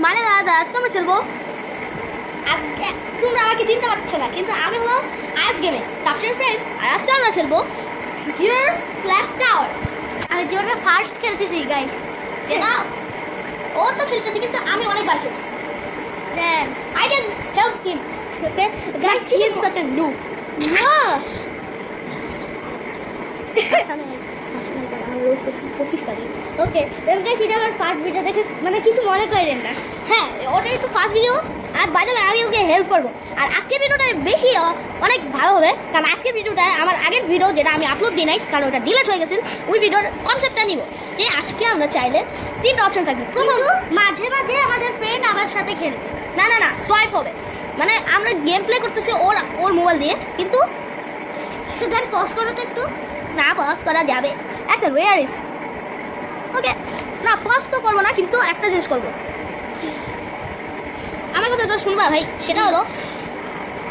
মানে দাদা আজকে আমরা খেলবো তোমরা আমাকে চিনতে পারছো না কিন্তু আমি হলো আজ গেমে তাফসির ফ্রেন্ড আর আজকে আমরা খেলবো হিয়ার স্ল্যাপ টাওয়ার। আমি জীবনে ফার্স্ট খেলতেছি গাইস। ও তো খেলতেছি কিন্তু আমি অনেকবার খেলছি। দেন I can help him. Okay, guys, he is such a noob. Yes. Okay then guys এটা আমার ফার্স্ট ভিডিও দেখে মানে কিছু মনে করেন না। হ্যাঁ ওটা একটু ফার্স্ট ভিডিও আর বাই দ্য ওয়ে আমি ওকে হেল্প করবো আর আজকের ভিডিওটা বেশি অনেক ভালো হবে কারণ আজকের ভিডিওটা আমার আগের ভিডিও যেটা আমি আপলোড দিই নাই কারণ ওটা ডিলিট হয়ে গেছে ওই ভিডিওর কনসেপ্টটা নিব যে আজকে আমরা চাইলে তিনটা অপশন থাকবে। প্রথম মাঝে মাঝে আমাদের ফ্রেন্ড আমার সাথে খেলবে। না সোয়াইপ হবে মানে আমরা গেম প্লে করতেছি ওর মোবাইল দিয়ে কিন্তু তো দেন পজ করো তো একটু। না পজ করা যাবে। আচ্ছা ওয়ার ইজ ওকে না পজ তো করবো না কিন্তু একটা জিনিস করবো আমার কথা একটা শুনবা ভাই সেটা হলো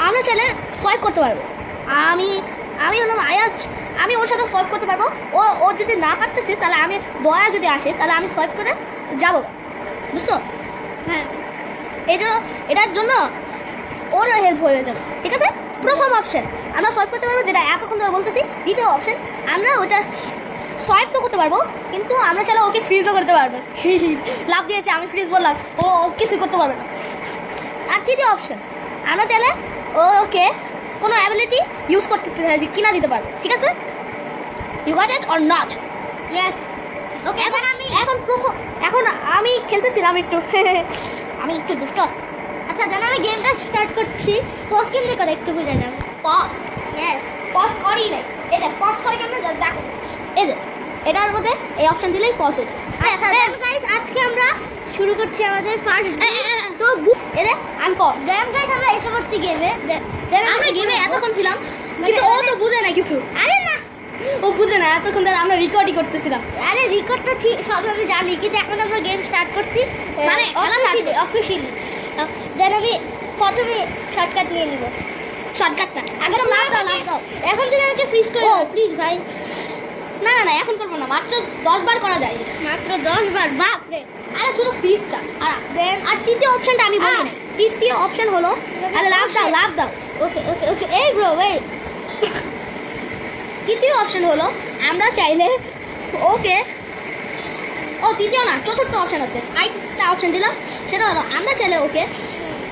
আমরা চাইলে সোয়াইপ করতে পারবো। আমি হলাম আয়াজ আমি ওর সাথে সোয়াইপ করতে পারবো ও যদি না পারতেছে তাহলে আমি দয়া যদি আসে তাহলে আমি সোয়াইপ করে যাবো বুঝছো। হ্যাঁ এটার জন্য ওর হেল্প হয়ে যাবে ঠিক আছে। প্রথম অপশন আমরা সোয়াইপ করতে পারবো যেটা এতক্ষণ ধরে বলতেছি। দ্বিতীয় অপশন আমরা ওটা সোয়াইপ তো করতে পারবো কিন্তু আমরা চাইলে ওকে ফ্রিজও করতে পারবো। লাভ দিয়েছে আমি ফ্রিজ বললাম ও কিছুই করতে পারবে না। আর তৃতীয় অপশন আমরা চাইলে ওকে কোনো অ্যাবিলিটি ইউজ করতে কিনা দিতে পারবো ঠিক আছে। You got it or not? Yes okay এখন আমি খেলতেছিলাম একটু আমি একটু দুষ্ট আছি। আচ্ছা দেন আমি গেমটা স্টার্ট করছি। পজ কেমনে করে একটু বুঝে যাও। পজ ইয়েস পজ করি নাই এই যে পজ করে কেমন দেখো এই যে এটার মধ্যে এই অপশন দিলেই পজ হয়ে যায়। আচ্ছা দেন গাইস আজকে আমরা শুরু করছি আমাদের ফার্স্ট তো এই যে আনপজ দেন গাইস আমরা এসে করছি গেমে। আমরা গেমে এতক্ষণ ছিলাম কিন্তু ও তো বুঝে না কিছু। আরে না ও বুঝে না এতক্ষণ ধরে আমরা রেকর্ডই করতেছিলাম। আরে রেকর্ড তো ঠিক সব আমি জানি কিন্তু এখন আমরা গেম স্টার্ট করছি মানে অফিসিয়ালি। দেন আমি প্রথমে শর্টকাট নিয়ে নিব। শর্টকাট না একদম লাভ দাও এখন তুমি আমাকে ফ্রিজ করে দাও প্লিজ ভাই। না এখন করবো না মাত্র 10 বার করা যায় মাত্র 10 বার বাপ রে। আরে শুধু ফ্রিজটা আর তৃতীয় অপশনটা আমি বলি না। তৃতীয় অপশন হলো আরে লাভ দাও ওকে ওকে ওকে এই ব্রো ওয়েট। তৃতীয় অপশন হলো আমরা চাইলে ওকে তৃতীয় না চতুর্থ অপশন আছে আরেকটা অপশন দিলাম সেটা হলো আমরা চাইলে ওকে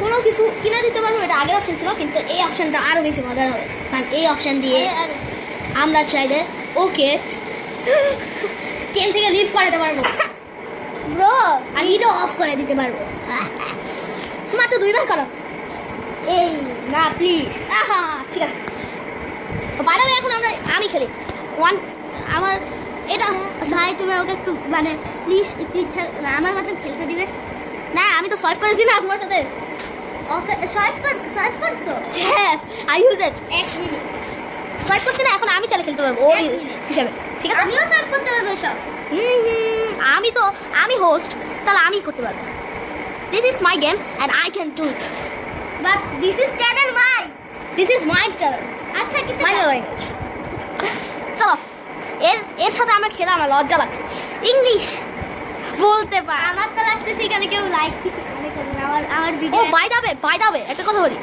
কোনো কিছু কিনে দিতে পারবো। এটা আগের অপশন ছিল কিন্তু এই অপশনটা আরও বেশি মজার হবে কারণ এই অপশন দিয়ে আমরা চাইলে ওকে গেম থেকে লিভ করাতে পারবো ব্রো আর ভিডিও অফ করে দিতে পারবো। মাত্র 2 বার করো। এই না প্লিজ ঠিক আছে বাইরে এখন আমি খেলি আমার এটা ভাই তুমি আমাকে একটু মানে প্লিজ একটু ইচ্ছা আমার মতন খেলতে দিবে না আমি তো সোয়াইপ করেছি না তোমার সাথে। সোয়াইপ করছো? হ্যাঁ I use it 1 minute swipe করছি না এখন আমি চাইলে খেলতে পারবো ওর হিসাবে ঠিক আছে। আমিও সোয়াইপ করতে পারবো সব। আমি হোস্ট তাহলে আমি করতে পারবো। This is my game and I can do it but this is channel this is my channel আচ্ছা কিন্তু মাই ল্যাঙ্গুয়েজ। চলো এর সাথে আমার খেলা আমার লজ্জা লাগছে। ইংলিশ বলতে পার আমার তো লাগতেছে এখানে কেউ লাইক কিছু মনে করবে না আমার ভিডিও। বাই দাবে একটা কথা বলি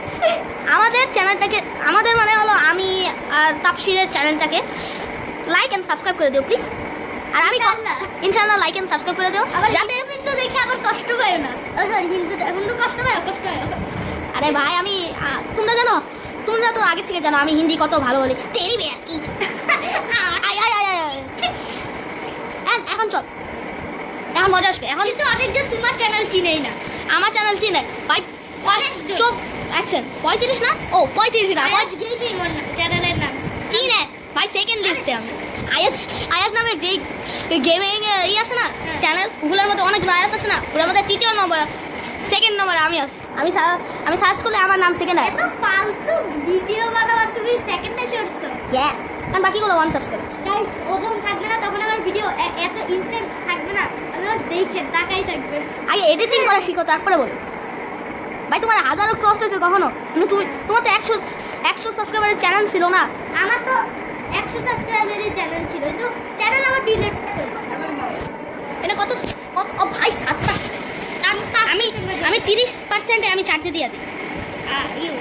আমাদের চ্যানেলটাকে আমাদের মানে হলো আমি আর তাপসিরের চ্যানেলটাকে লাইক অ্যান্ড সাবস্ক্রাইব করে দিও প্লিজ। আর আমি ইনশাআল্লাহ লাইক অ্যান্ড সাবস্ক্রাইব করে দিও যাতে কিন্তু দেখে আবার কষ্ট পায় না। সরি হিন্দু কষ্ট পায় আরে ভাই আমি তোমরা তো আগে থেকে জানো আমি হিন্দি কত ভালো বলি তেরি বেশ কি এখন চল এখন মজা আসবে। এখন কিন্তু অনেকজন তোমার চ্যানেল চিনেই না। আমার চ্যানেল চিনে ভাই চোখ অ্যাকশন 35 না 35 না আজ গেমিং চ্যানেলের নাম চিনে ভাই সেকেন্ড লিস্টে আমি আয়াজ নামে যে গেমিং আছে না চ্যানেল ওগুলোর মধ্যে অনেকগুলো আয়াজ আছে না ওটার মধ্যে তৃতীয় নম্বর সেকেন্ড নম্বরে আমি সার্চ করলে আমার নাম সেকেন্ড এত ফালতু ভিডিও বানাবার তুমি সেকেন্ডে করছো। ইয়েস কারণ বাকিগুলো 1 সাবস্ক্রাইব গাইস ও যখন থাকবে না তখন আমার ভিডিও এত ইনসেন্ট থাকবে না আমি বাস দেখে তাকাই থাকবে। আগে এডিটিং করা শিখো তারপরে বলো ভাই তোমার 1000 ক্রস হয়েছে কখনো তোমার তো 100 সাবস্ক্রাইবারের চ্যানেল ছিল না। আমার তো 100 সাবস্ক্রাইবারের চ্যানেল ছিল কিন্তু চ্যানেল আমার ডিলিট করে এটা কত ভাই 7টা আমি 30% আমি চার্জে দিয়ে দিই। ইউ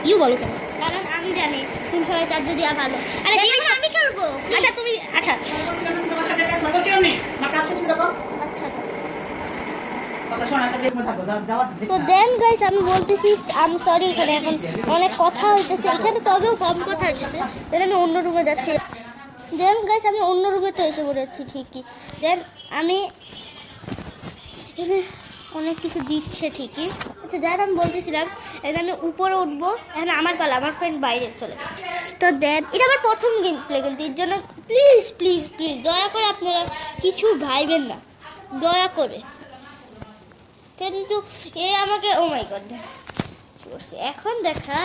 ইউ বলো কেন? কারণ আমি জানি তুমি সবাই চার্জ দেওয়া ভালো। আরে দেখো 30 না, আমি খেলবো। আচ্ছা তুমি আচ্ছা তোমার সাথে একবার বলছিলাম নি আমার কাছে ছিল তো আচ্ছা কথা শোনা একটা দেখো থাকো যাওয়া তো দেন গাইস আমি বলতেছি আমি সরি এখানে এখন অনেক কথা হইতেছে এখানে, তবেও কম কথা হইতেছে। দেন আমি অন্য রুমে যাচ্ছি। দেন গাইস আমি অন্য রুমে তো এসে পড়েছি ঠিকই। দেন আমি এখানে অনেক কিছু দিচ্ছে ঠিকই। আচ্ছা দেন আমি বলতেছিলাম এখানে আমি উপরে উঠবো, এখানে আমার পালা, আমার ফ্রেন্ড বাইরে চলে গেছে। তো দেন এটা আমার প্রথম গেম প্লে, কিন্তু এর জন্য প্লিজ প্লিজ প্লিজ দয়া করে আপনারা কিছু ভাইবেন না, দয়া করে। কিন্তু এ আমাকে ও মাই গড এখন দেখা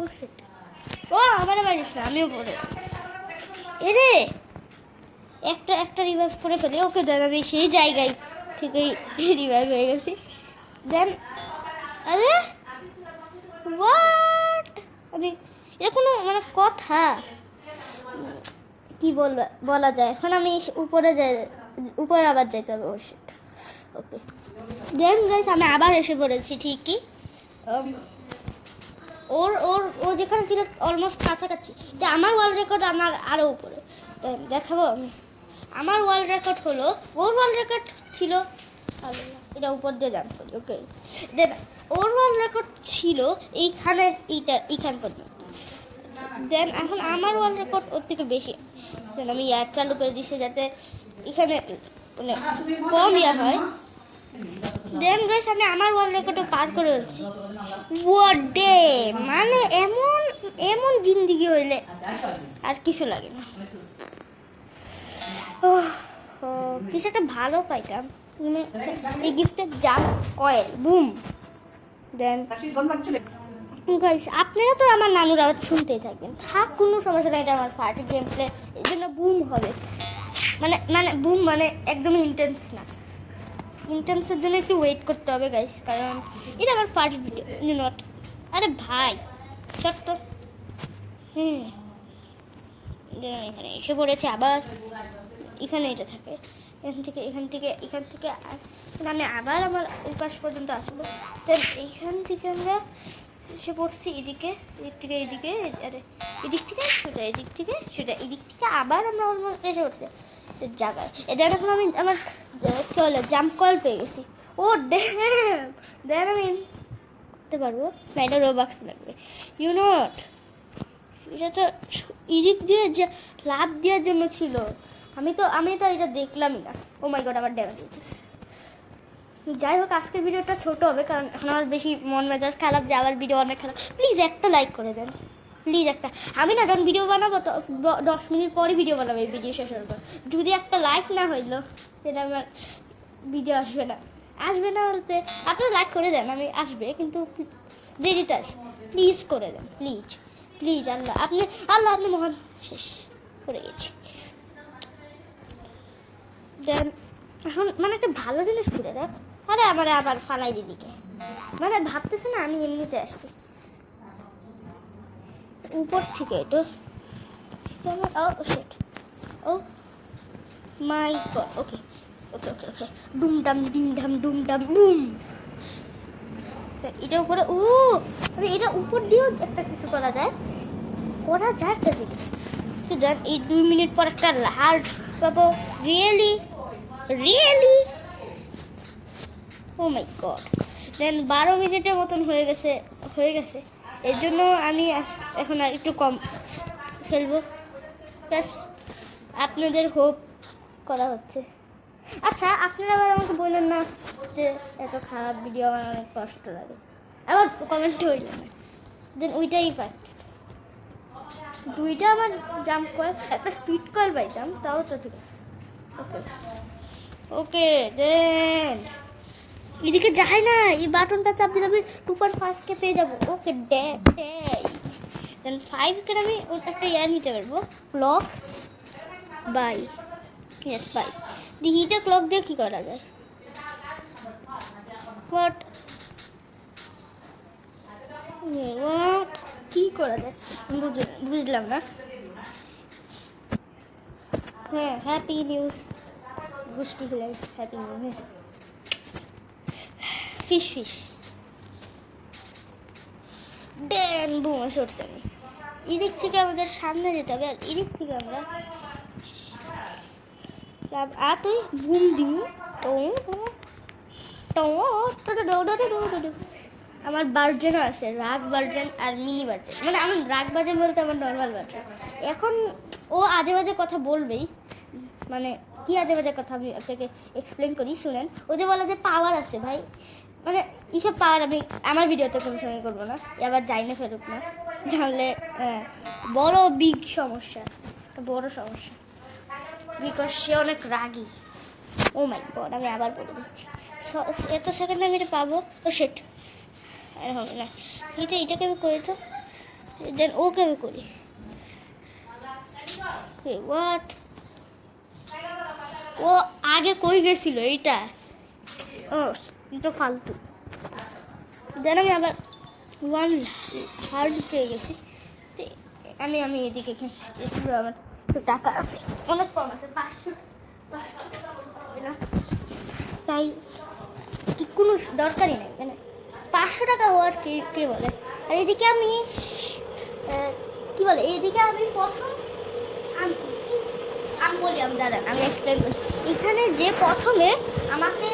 ও সেটা ও আমার মারিস না, আমিও পড়ে এরে একটা রিভাইভ করে ফেলি। ওকে দেন আমি সেই জায়গায় থেকেই রিভাইভ হয়ে গেছি। দেন আরে হোয়াট আমি এটা কোনো মানে কথা কি বলা যায়। এখন আমি উপরে আবার যাইতে হবে। ও শিট ওকে দেন গাইস আমি আবার এসে পড়েছি ঠিকই। ও যেখানে ছিল অলমোস্ট কাছাকাছি, যে আমার ওয়ার্ল্ড রেকর্ড আমার আরও উপরে। তো দেখাবো আমি আমার ওয়ার্ল্ড রেকর্ড হলো, ওর ওয়ার্ল্ড রেকর্ড ছিল এটা উপর দিয়ে জাম্প করি। ওকে দেন ওর ওয়ার্ল্ড রেকর্ড ছিল এইখান পর্যন্ত। দেন এখন আমার ওয়ার্ল্ড রেকর্ড ওর থেকে বেশি। দেন আমি ইয়ার চালু করে দিচ্ছি যাতে এখানে মানে কম ইয়া হয়। দেন গাইস আমি আমার ওয়ার্ল্ড রেকর্ডও পার করে ফেলছি। হোয়াট ডে মানে এমন জিন্দিগি হইলে আর কিছু লাগে না। কিছু একটা ভালো পাইতাম মানে এই গিফটের জাম কয়েল বুম। দেন গাইস আপনারা তো আমার নানুর আওয়াজ শুনতেই থাকবেন, থাক কোনো সমস্যা নেই। এটা আমার ফার্স্ট গেম প্লে, এর জন্য বুম হবে মানে বুম মানে একদমই ইন্টেন্স না, ইন্টেন্সের জন্য একটু ওয়েট করতে হবে গাইস, কারণ এটা আমার ফার্স্ট ভিডিও নট। আরে ভাই ছোট্ট এখানে এসে পড়েছে আবার। এখানে এটা থাকে, এখান থেকে আমি আবার আমার ওই পাশ পর্যন্ত আসবো। তো এইখান থেকে আমরা এসে পড়ছি এদিক থেকে আরে এদিক থেকে আবার আমরা এসে পড়ছি জায়গায়। এটা এখন আমি আমার কী বলে জাম্প কল পেয়ে গেছি। ও দেন আমি করতে পারবো না, এটা রোবাক্স লাগবে নট। এটা তো এদিক দিয়ে লাভ দেওয়ার জন্য ছিল, আমি তো এটা দেখলামই না। ও মাই গড আমার ড্যামেজ হচ্ছে। যাই হোক আজকের ভিডিওটা ছোট হবে, কারণ এখন আমার বেশি মন মেজাজ খারাপ যে আবার ভিডিও অনেক খারাপ। প্লিজ একটা লাইক করে দেন প্লিজ একটা। আমি না যখন ভিডিও বানাবো তো 10 মিনিট পরই ভিডিও বানাবো, এই ভিডিও শেষ হওয়ার পর। যদি একটা লাইক না হইলো সেটা আমার ভিডিও আসবে না বলতে আপনারা লাইক করে দেন, আমি আসবে কিন্তু দেরিতে আসবে। প্লিজ করে দেন প্লিজ আল্লাহ আপনি মহান। শেষ করে গেছি। দেন এখন মানে একটা ভালো জিনিস করে দেখ। আরে আবার ফালাই দিদিকে মানে ভাবতেছে না আমি এমনিতে আসছি উপর থেকে। এটা ও মাই গড ওকে ডুমডাম ডিমডাম ডুমডাম বুম। এটা উপরে এটা উপর দিয়েও একটা কিছু করা যায় একটা জিনিস। দেন এই 2 মিনিট পর একটা হার্ড পাবো। রিয়েলি ও মাই গড। দেন 12 মিনিটের মতন হয়ে গেছে। এর জন্য আমি এখন আর একটু কম খেলবো, প্লাস আপনাদের হোপ করা হচ্ছে। আচ্ছা আপনারা আবার আমাকে বললেন না যে এত খারাপ ভিডিও আমার অনেক কষ্ট লাগে, আবার কমেন্টে হইলেন না। দেন ওইটাই পাই, দুইটা আমার জাম্প কয়েল একটা স্পিড কয়েল পাইতাম, তাও তো ঠিক আছে। ওকে দেন এদিকে যাই না, এই বাটনটা চাপ দিলে আমি 2.5K পেয়ে যাবো। ওকে দেন 5K আমি একটা নিতে পারবো ক্লক বাই দেখি এটা ক্লক দিয়ে কী করা যায়। কি করা যায় বুঝলাম না। হ্যাঁ হ্যাপি নিউজ গোষ্ঠী হলে হ্যাপি নিউজ ফিশ ফিশ ড্যান বুমা সরছে আমি এদিক থেকে আমাদের সামনে যেতে হবে আর এদিক থেকে আমরা আর তুই বুম দিম আমার ভার্জনও আছে রাগ ভার্জন আর মিনি ভার্জন মানে আমার রাগ ভার্জন বলতে আমার নর্মাল ভার্জন এখন ও আজে বাজে কথা বলবেই মানে কি আজে বাজে কথা আমি আপনাকে এক্সপ্লেন করি শুনেন ও যে বলে যে পাওয়ার আছে ভাই মানে এইসব পাওয়ার আমি আমার ভিডিওতে কোনো সময় করবো না এবার যাই না ফেরুক না জানলে বড় বিগ সমস্যা বড় সমস্যা বিকজ সে অনেক রাগী ও মাই গড আমি আবার বলে দিচ্ছি এত সেকেন্ড আমি এটা পাবো ও সেট আর হবে না এটাকে আমি করি তো দেন ওকে আমি করি হোয়াট ও আগে কই গেছিল এইটা ও এটা ফালতু দেন আমি আবার 1 হার্ড পেয়ে গেছি আমি এদিকে আমার তো টাকা আছে অনেক কম আছে 500 হবে না তাই কি কোনো দরকারই নেই মানে 500 টাকা হওয়ার কে বলে আর এদিকে আমি কি বলে এইদিকে আমি প্রথম আমি বলি আমি দাঁড়ান আমি এক্সপ্লেন করি এখানে যে প্রথমে আমাকে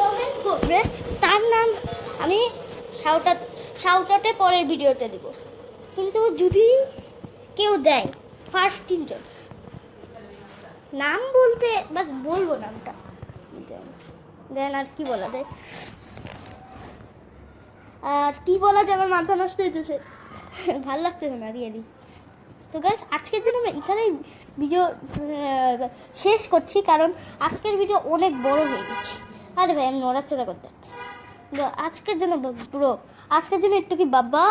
কমেন্ট করবে তার নাম আমি শাউটাতে পরের ভিডিওতে দেব কিন্তু যদি কেউ দেয় ফার্স্ট 3 জন নাম বলতে বাস বলবো নামটা দেন আর কি বলা যায় আর কি বলা যায় আমার মাথা নষ্ট হইতেছে ভালো লাগতেছে না রিয়েলি তো গাইস আজকের জন্য আমরা এখানেই ভিডিও শেষ করছি কারণ আজকের ভিডিও অনেক বড় হয়ে গেছে আরে ভাই আমি নড়াচড়া করতে আজকের জন্য ব্রো আজকের জন্য একটু কি বাবা